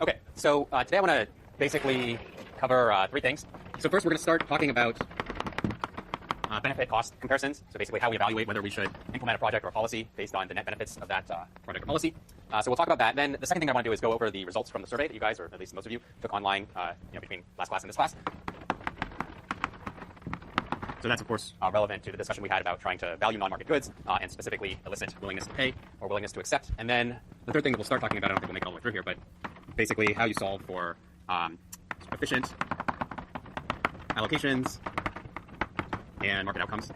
Okay, so today I want to basically cover three things. So first we're going to start talking about benefit cost comparisons. So basically how we evaluate whether we should implement a project or a policy based on the net benefits of that project or policy. So we'll talk about that. Then the second thing I want to do is go over the results from the survey that you guys, or at least most of you, took online between last class and this class. So that's, of course, relevant to the discussion we had about trying to value non-market goods and specifically elicit willingness to pay or willingness to accept. And then the third thing that we'll start talking about, I don't think we'll make it all the way through here, but basically how you solve for efficient allocations and market outcomes.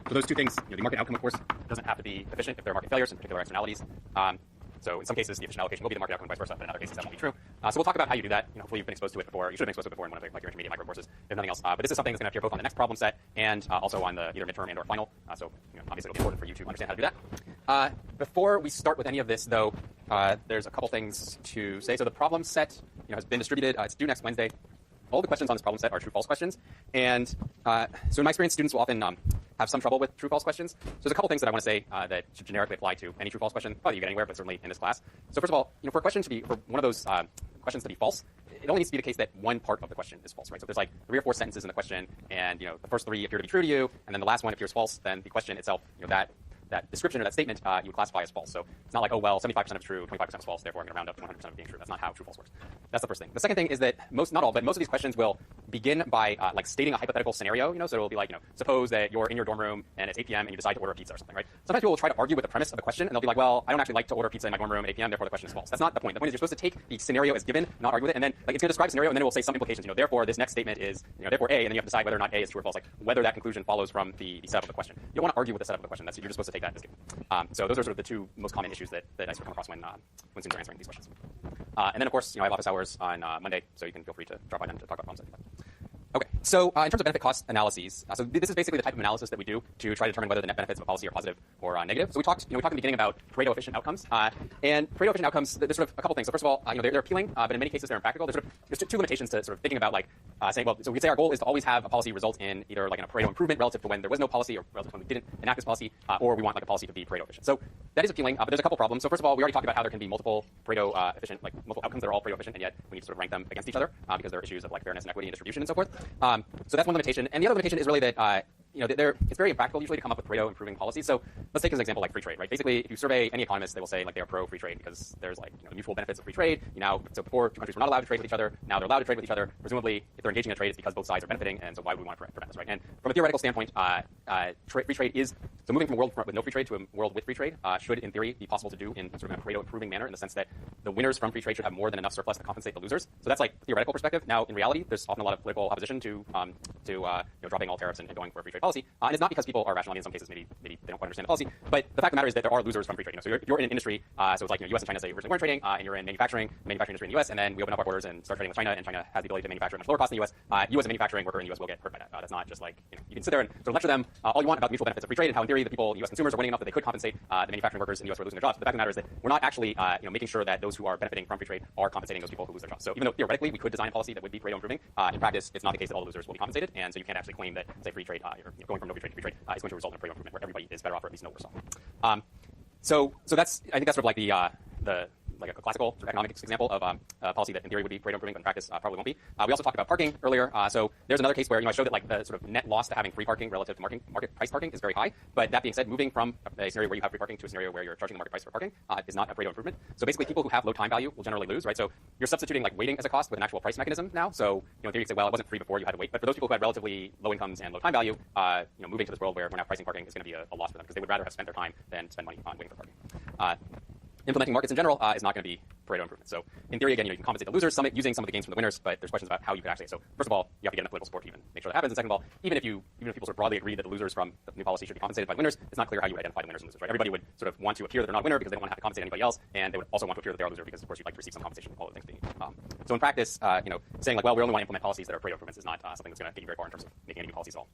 So those two things, the market outcome, of course, doesn't have to be efficient if there are market failures and particular externalities. So in some cases, the efficient allocation will be the market outcome and vice versa, but in other cases, that won't be true. So we'll talk about how you do that. Hopefully you've been exposed to it before. You should have been exposed to it before in one of your intermediate micro courses, if nothing else. But this is something that's going to appear both on the next problem set and also on the either midterm and or final. So obviously it'll be important for you to understand how to do that. Before we start with any of this, though, there's a couple things to say. So the problem set has been distributed. It's due next Wednesday. All the questions on this problem set are true-false questions. And so in my experience, students will often have some trouble with true-false questions. So there's a couple things that I want to say that should generically apply to any true-false question. Probably you get anywhere, but certainly in this class. So first of all, for a question to be, for one of those questions to be false, it only needs to be the case that one part of the question is false, right? So if there's like 3 or 4 sentences in the question, and the first 3 appear to be true to you, and then the last one appears false, then the question itself, that description or that statement you would classify as false. So it's not like, oh, well, 75% is true, 25% is false, therefore I'm going to round up to 100% of being true. That's not how true-false works. That's the first thing. The second thing is that not all, but most of these questions will begin by like stating a hypothetical scenario, so it will be like, suppose that you're in your dorm room and it's 8 p.m. and you decide to order a pizza or something, right? Sometimes people will try to argue with the premise of the question and they'll be like, well, I don't actually like to order pizza in my dorm room at 8 p.m., therefore the question is false. That's not the point. The point is you're supposed to take the scenario as given, not argue with it, and then it's going to describe a scenario and then it will say some implications, therefore this next statement is, therefore A, and then you have to decide whether or not A is true or false, like whether that conclusion follows from the setup of the question. You don't want to argue with the setup of the question. You're just supposed to take that as given. So those are sort of the 2 most common issues that I sort of come across when students are answering these questions. And then, of course, I have office hours on Monday, so you can feel free to drop by them to talk about problems. Okay, so in terms of benefit cost analyses, so this is basically the type of analysis that we do to try to determine whether the net benefits of a policy are positive or negative. So we talked in the beginning about Pareto efficient outcomes, and Pareto efficient outcomes. There's sort of a couple things. So first of all, they're appealing, but in many cases they're impractical. There's 2 limitations to sort of thinking about saying, well, so we could say our goal is to always have a policy result in either like a Pareto improvement relative to when there was no policy or relative to when we didn't enact this policy, or we want like a policy to be Pareto efficient. So that is appealing, but there's a couple problems. So first of all, we already talked about how there can be multiple Pareto efficient, like multiple outcomes that are all Pareto efficient, and yet we need to sort of rank them against each other because there are issues of like fairness and equity and distribution and so forth. So that's one limitation. And the other limitation is really that it's very impractical usually to come up with Pareto improving policies. So let's take as an example like free trade, right? Basically, if you survey any economist, they will say like they are pro free trade because there's like mutual benefits of free trade. So before 2 countries were not allowed to trade with each other, now they're allowed to trade with each other. Presumably, if they're engaging in a trade, it's because both sides are benefiting, and so why would we want to prevent this, right? And from a theoretical standpoint, free trade is so moving from a world with no free trade to a world with free trade should, in theory, be possible to do in sort of a Pareto improving manner in the sense that the winners from free trade should have more than enough surplus to compensate the losers. So that's like theoretical perspective. Now, in reality, there's often a lot of political opposition to dropping all tariffs and going for a free trade policy. And it's not because people are rational. In some cases, maybe they don't quite understand the policy. But the fact of the matter is that there are losers from free trade. So you're in an industry, so it's like U.S. and China say originally weren't trading, and you're in manufacturing industry in the U.S. And then we open up our borders and start trading with China, and China has the ability to manufacture at much lower cost in the U.S. You as a manufacturing worker in the U.S. will get hurt by that. That's not just like you can sit there and sort of lecture them all you want about the mutual benefits of free trade and how in theory the people, U.S. consumers, are winning enough that they could compensate the manufacturing workers in the U.S. who are losing their jobs. But the fact of the matter is that we're not actually making sure that those who are benefiting from free trade are compensating those people who lose their jobs. So even though theoretically we could design a policy that would be Pareto improving, in practice it's not the case that all the losers will be compensated, and so you can't actually claim that say free trade, going from no free trade to free trade is going to result in a Pareto improvement where everybody is better off or at least no worse off. So that's I think that's sort of like the like a classical sort of economics example of a policy that in theory would be Pareto improving, but in practice probably won't be. We also talked about parking earlier. So there's another case where I showed that like the sort of net loss to having free parking relative to market price parking is very high. But that being said, moving from a scenario where you have free parking to a scenario where you're charging the market price for parking is not a Pareto improvement. So basically, people who have low time value will generally lose, right? So you're substituting like waiting as a cost with an actual price mechanism now. So in theory, you say, well, it wasn't free before, you had to wait. But for those people who had relatively low incomes and low time value, moving to this world where we're now pricing parking is going to be a loss for them because they would rather have spent their time than spend money on waiting for parking. Implementing markets in general is not going to be Pareto improvement. So in theory, again, you can compensate the losers using some of the gains from the winners, but there's questions about how you could actually. So first of all, you have to get enough political support to even make sure that happens. And second of all, even if people sort of broadly agree that the losers from the new policy should be compensated by winners, it's not clear how you would identify the winners and losers, right? Everybody would sort of want to appear that they're not a winner because they don't want to have to compensate anybody else, and they would also want to appear that they're a loser because, of course, you'd like to receive some compensation, all of things being. So in practice, saying like, well, we only want to implement policies that are Pareto improvements is not something that's going to get you very far in terms of making any new policies at all.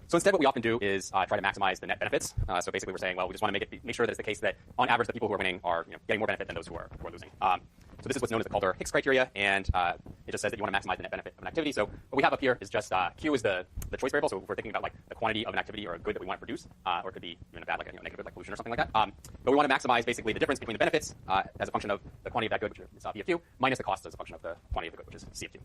So instead, what we often do is try to maximize the net benefits. So basically, we're saying, well, we just want to make sure that it's the case that on average, the people who are winning are getting more benefit than those who are losing. So this is what's known as the Calder-Hicks criteria, and it just says that you want to maximize the net benefit of an activity. So what we have up here is just Q is the choice variable. So if we're thinking about like the quantity of an activity or a good that we want to produce, or it could be even a bad, like a negative good, like pollution or something like that. But we want to maximize basically the difference between the benefits as a function of the quantity of that good, which is B of Q, minus the cost as a function of the quantity of the good, which is C of Q.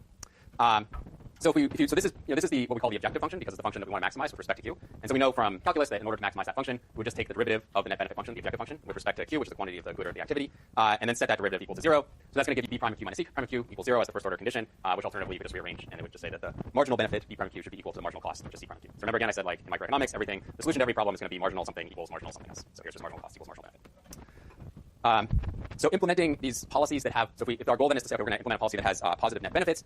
So so this is this is what we call the objective function because it's the function that we want to maximize with respect to Q. And so we know from calculus that in order to maximize that function, we would just take the derivative of the net benefit function, the objective function, with respect to Q, which is the quantity of the good or the activity, and then set that derivative equal to 0. So that's going to give you B prime of Q minus C prime of Q equals 0 as the first order condition, which alternatively you could just rearrange, and it would just say that the marginal benefit B prime of Q should be equal to the marginal cost, which is C prime of Q. So remember again, I said like in microeconomics, everything, the solution to every problem is going to be marginal something equals marginal something else. So here's just marginal cost equals marginal benefit. So implementing these policies that have, so if our goal then is to say, okay, we're going to implement a policy that has positive net benefits,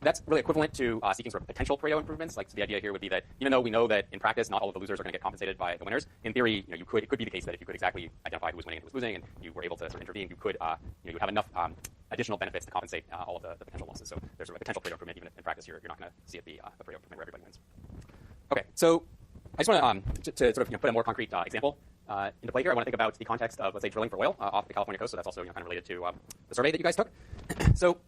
that's really equivalent to seeking sort of potential Pareto improvements. Like, so the idea here would be that even though we know that in practice not all of the losers are going to get compensated by the winners, in theory, it could be the case that if you could exactly identify who was winning and who was losing, and you were able to sort of intervene, you could, you would have enough additional benefits to compensate all of the potential losses. So there's sort of a potential Pareto improvement, even if in practice you're not going to see it be a Pareto improvement where everybody wins. Okay, so I just want to sort of put a more concrete example into play here. I want to think about the context of, let's say, drilling for oil off the California coast. So that's also kind of related to the survey that you guys took. So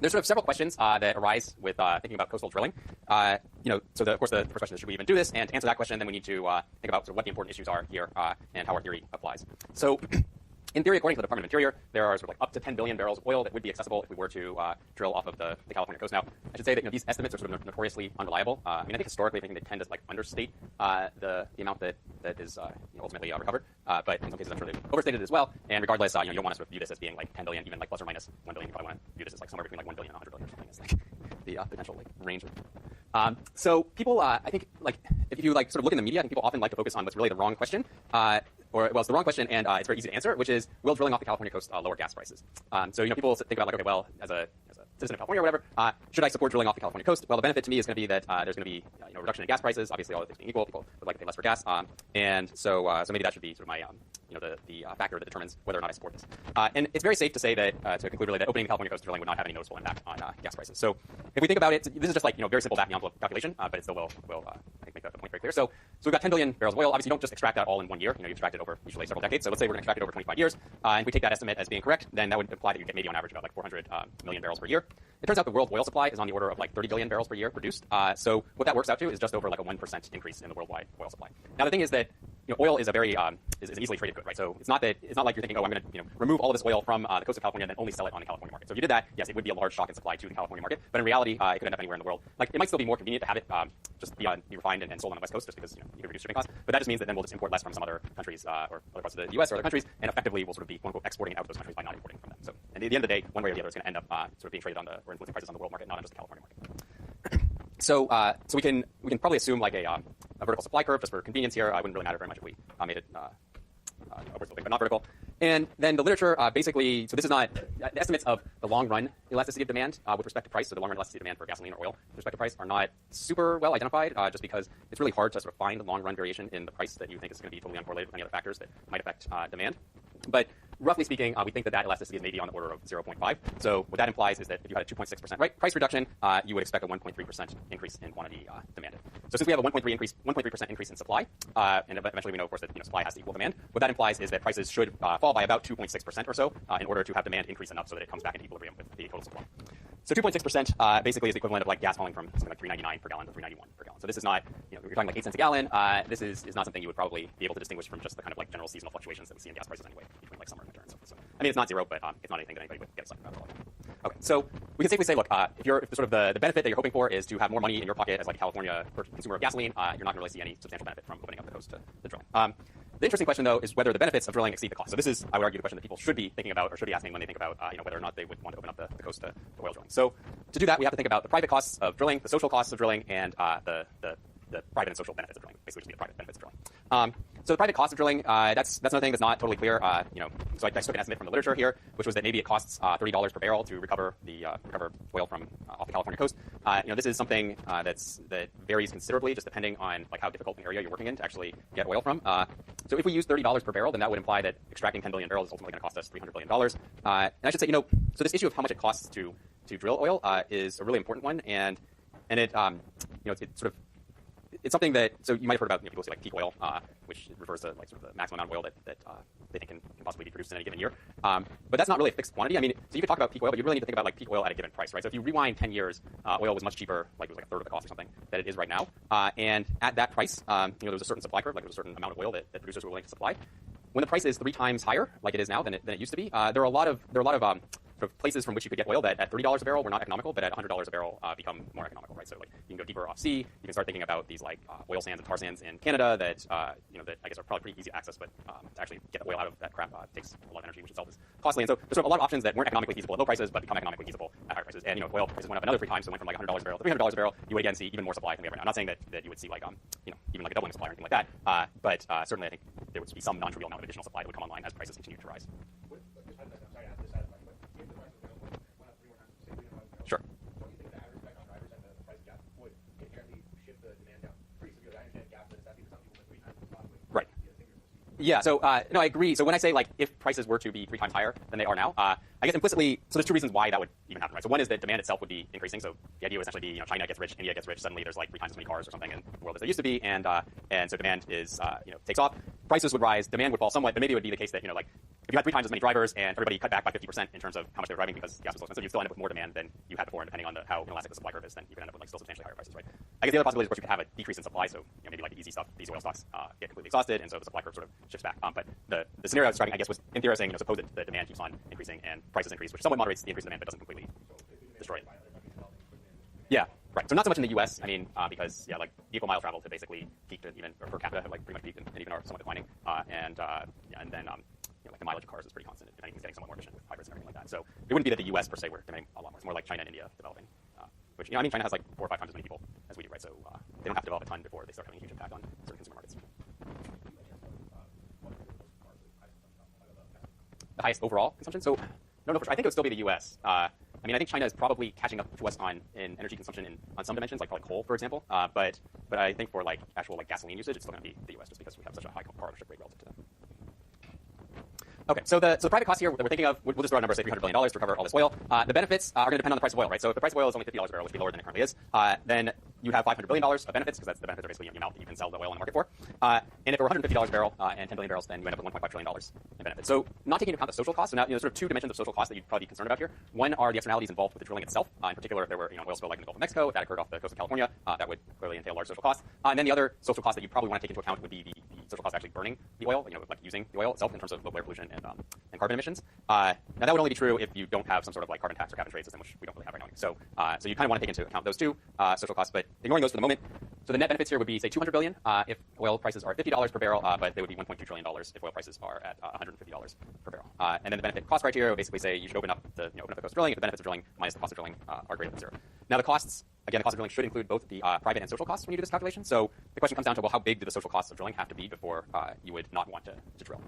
there's sort of several questions that arise with thinking about coastal drilling. So of course the first question is, should we even do this? And to answer that question, then we need to think about sort of what the important issues are here and how our theory applies. So in theory, according to the Department of Interior, there are sort of like up to 10 billion barrels of oil that would be accessible if we were to drill off of the California coast. Now, I should say that these estimates are sort of notoriously unreliable. I think historically, I think they tend to like understate the amount that is ultimately recovered. But in some cases, I'm sure they've overstated it as well. And regardless, you don't want to sort of view this as being like 10 billion, even like plus or minus 1 billion. You probably want to view this as like somewhere between like 1 billion and 100 billion or something. It's like the potential like range. So people, I think, like if you like sort of look in the media, I think people often like to focus on what's really the wrong question. It's the wrong question, and it's very easy to answer, which is, will drilling off the California coast lower gas prices? So people think about like, okay, well, as a citizen of California or whatever, should I support drilling off the California coast? Well, the benefit to me is going to be that there's going to be a reduction in gas prices. Obviously, all other things being equal, people would like to pay less for gas, and so maybe that should be sort of my the factor that determines whether or not I support this. And it's very safe to say that to conclude really that opening the California coast to drilling would not have any noticeable impact on gas prices. So if we think about it, this is just like very simple back of the envelope calculation, but it still will I think make the point very clear. So we've got 10 billion barrels of oil. Obviously, you don't just extract that all in 1 year. You extract it over usually several decades. So let's say we're going to extract it over 25 years, and if we take that estimate as being correct, then that would imply that you get maybe on average about like 400 million barrels per year. It turns out the world oil supply is on the order of like 30 billion barrels per year produced. So what that works out to is just over like a 1% increase in the worldwide oil supply. Now the thing is that oil is a very is an easily traded good, right? So it's not like you're thinking, oh, I'm going to remove all of this oil from the coast of California and then only sell it on the California market. So if you did that, yes, it would be a large shock in supply to the California market. But in reality, it could end up anywhere in the world. Like it might still be more convenient to have it just be refined and sold on the West Coast, just because you can reduce shipping costs. But that just means that then we'll just import less from some other countries or other parts of the U.S. or other countries, and effectively we'll sort of be quote unquote exporting it out of those countries by not importing from them. So at the end of the day, one way or the other, it's going to end up sort of being traded on or influencing prices on the world market, not on just the California market. So we can probably assume like a vertical supply curve just for convenience here. It wouldn't really matter very much if we made it upwards sloping, but not vertical. And then the literature basically, so this is not the estimates of the long run elasticity of demand with respect to price. So the long run elasticity of demand for gasoline or oil with respect to price are not super well identified, just because it's really hard to sort of find long run variation in the price that you think is going to be totally uncorrelated with any other factors that might affect demand. But roughly speaking, we think that elasticity is maybe on the order of 0.5. So what that implies is that if you had a 2.6% price reduction, you would expect a 1.3% increase in quantity demanded. So since we have a 1.3% increase in supply, and eventually we know, of course, that supply has to equal demand, what that implies is that prices should fall by about 2.6% or so in order to have demand increase enough so that it comes back into equilibrium with the total supply. So 2.6% basically is the equivalent of like gas falling from something like $3.99 per gallon to $3.91 per gallon. So this is not, you're talking like 8 cents a gallon. This is not something you would probably be able to distinguish from just the kind of like general seasonal fluctuations that we see in gas prices anyway, between like summer and winter and so forth. So, I mean, it's not zero, but it's not anything that anybody would get excited about at all. Okay, so we can safely say, look, if the sort of the benefit that you're hoping for is to have more money in your pocket as like a California consumer of gasoline, you're not going to really see any substantial benefit from opening up the coast to the drilling. The interesting question, though, is whether the benefits of drilling exceed the cost. So this is, I would argue, the question that people should be thinking about or should be asking when they think about whether or not they would want to open up the coast to oil drilling. So to do that, we have to think about the private costs of drilling, the social costs of drilling, and the private and social benefits of drilling, basically just the private benefits of drilling. So the private cost of drilling, that's another thing that's not totally clear. So I took an estimate from the literature here, which was that maybe it costs $30 per barrel to recover oil from off the California coast. This is something that varies considerably, just depending on like how difficult an area you're working in to actually get oil from. So if we use $30 per barrel, then that would imply that extracting 10 billion barrels is ultimately going to cost us $300 billion. And I should say, so this issue of how much it costs to drill oil is a really important one, and it it sort of it's something that, so you might have heard about, people say like peak oil, which refers to like sort of the maximum amount of oil that they think can possibly be produced in any given year. But that's not really a fixed quantity. I mean, so you could talk about peak oil, but you really need to think about like peak oil at a given price, right? So if you rewind 10 years, oil was much cheaper, like it was like a third of the cost or something that it is right now. And at that price, there was a certain supply curve, like there was a certain amount of oil that producers were willing to supply. When the price is 3 times higher, like it is now than it used to be, there are a lot of sort of places from which you could get oil that at $30 a barrel were not economical, but at $100 a barrel become more economical, right? So like you can go deeper off sea. You can start thinking about these like oil sands and tar sands in Canada that that I guess are probably pretty easy to access, but to actually get the oil out of that crap takes a lot of energy, which itself is costly. And so there's sort of a lot of options that weren't economically feasible at low prices, but become economically feasible at higher prices. And oil prices went up another 3 times, so it went from like $100 a barrel to $300 a barrel. You would again see even more supply than we have right now. I'm not saying that you would see like even like a doubling of supply or anything like that, but certainly I think there would be some non-trivial amount of additional supply that would come online as prices continue to rise. Sure. Don't you think the average effect on drivers and the price gap would inherently shift the demand down pretty severely? I understand gas, but it's actually for some people with 3 times the cost. Right. Yeah, so no, I agree. So when I say like if prices were to be 3 times higher than they are now, I guess implicitly, so there's 2 reasons why that would even happen, right? So one is that demand itself would be increasing. So the idea would essentially be, China gets rich, India gets rich, suddenly there's like 3 times as many cars or something in the world as there used to be, and so demand is takes off. Prices would rise, demand would fall somewhat, but maybe it would be the case that like if you had 3 times as many drivers and everybody cut back by 50% in terms of how much they were driving because gas was so expensive, you'd still end up with more demand than you had before, and depending on how inelastic the supply curve is, then you could end up with like still substantially higher prices, right? I guess the other possibility is, of course, you could have a decrease in supply, so maybe like the easy stuff, these oil stocks get completely exhausted, and so the supply curve sort of shifts back. But the scenario I was describing, I guess, was in theory saying, suppose that the demand keeps on increasing and prices increase, which somewhat moderates the increase in demand, but doesn't completely destroy it. Yeah, right. So not so much in the U.S. I mean, because like vehicle mile travel had basically peaked, even or per capita had like pretty much peaked, and even are somewhat declining. And then like the mileage of cars is pretty constant. If anything, it's getting somewhat more efficient with hybrids and everything like that. So it wouldn't be that the U.S. per se were demanding a lot more. It's more like China and India developing, which I mean, China has like 4 or 5 times as many people as we do, right? So they don't have to develop a ton before they start having a huge impact on certain consumer markets. The highest overall consumption. So no, I think it would still be the U.S. I mean, I think China is probably catching up to us in energy consumption on some dimensions, like probably coal, for example. But I think for like actual like gasoline usage, it's still going to be the U.S. just because we have such a high car ownership rate relative to them. Okay, so the private cost here that we're thinking of, we'll just throw a number, say $300 billion to recover all this oil. The benefits are going to depend on the price of oil, right? So if the price of oil is only $50 a barrel, which would be lower than it currently is, then you have $500 billion of benefits, because that's the benefits are basically the amount that you can sell the oil on the market for. And if it were $150 a barrel and 10 billion barrels, then you end up with $1.5 trillion in benefits. So not taking into account the social costs, so now there's sort of 2 dimensions of social costs that you'd probably be concerned about here. One are the externalities involved with the drilling itself. In particular, if there were an oil spill like in the Gulf of Mexico, if that occurred off the coast of California, that would clearly entail large social costs. And then the other social cost that you probably want to take into account would be the social cost of actually burning the oil, like using the oil itself in terms of low air pollution and carbon emissions. Now that would only be true if you don't have some sort of like carbon tax or cap and trade system, which we don't really have right now. So you kind of want to take into account those 2 social costs, but ignoring those for the moment. So the net benefits here would be, say, $200 billion if oil prices are $50 per barrel, but they would be $1.2 trillion if oil prices are at $150 per barrel. And then the benefit cost criteria would basically say you should open up the cost of drilling if the benefits of drilling minus the cost of drilling are greater than 0. Now the costs, again, the cost of drilling should include both the private and social costs when you do this calculation. So the question comes down to, well, how big do the social costs of drilling have to be before you would not want to drill?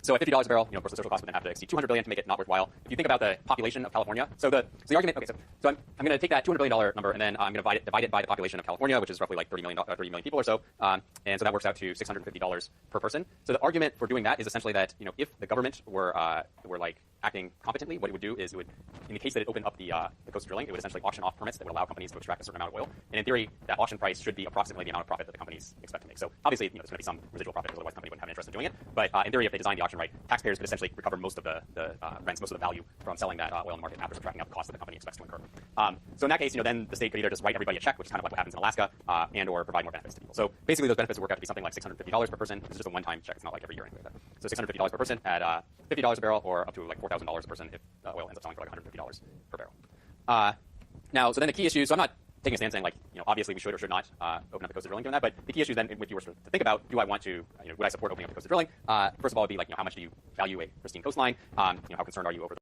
So at $50 a barrel, of course, the social cost would then have to exceed $200 billion to make it not worthwhile. If you think about the population of California, so the argument, okay, so I'm going to take that $200 billion number and then I'm going to divide it by the population of California, which is roughly like 30 million people or so, and so that works out to $650 per person. So the argument for doing that is essentially that if the government were like acting competently, what it would do is it would, in the case that it opened up the coast of drilling, it would essentially auction off permits that would allow companies to extract a certain amount of oil. And in theory, that auction price should be approximately the amount of profit that the companies expect to make. So obviously, there's going to be some residual profit, because otherwise the company wouldn't have an interest in doing it. But in theory, if they designed the auction right, taxpayers could essentially recover most of the rents, most of the value from selling that oil in the market after subtracting out the cost that the company expects to incur. So in that case, then the state could either just write everybody a check, which is kind of like what happens in Alaska, and or provide more benefits to people. So basically, those benefits would work out to be something like $650 per person. This is just a one-time check. It's not like every year or anything like that. So $650 per person at $50 a barrel, or up to like $4,000 a person if oil ends up selling for like $150 per barrel. Now, so then the key issue. So I'm not taking a stand saying like, obviously we should or should not open up the coast of drilling doing that. But the key issues then, if you were to think about, do I want to, would I support opening up the coast of drilling? First of all, it'd be like, how much do you value a pristine coastline? How concerned are you over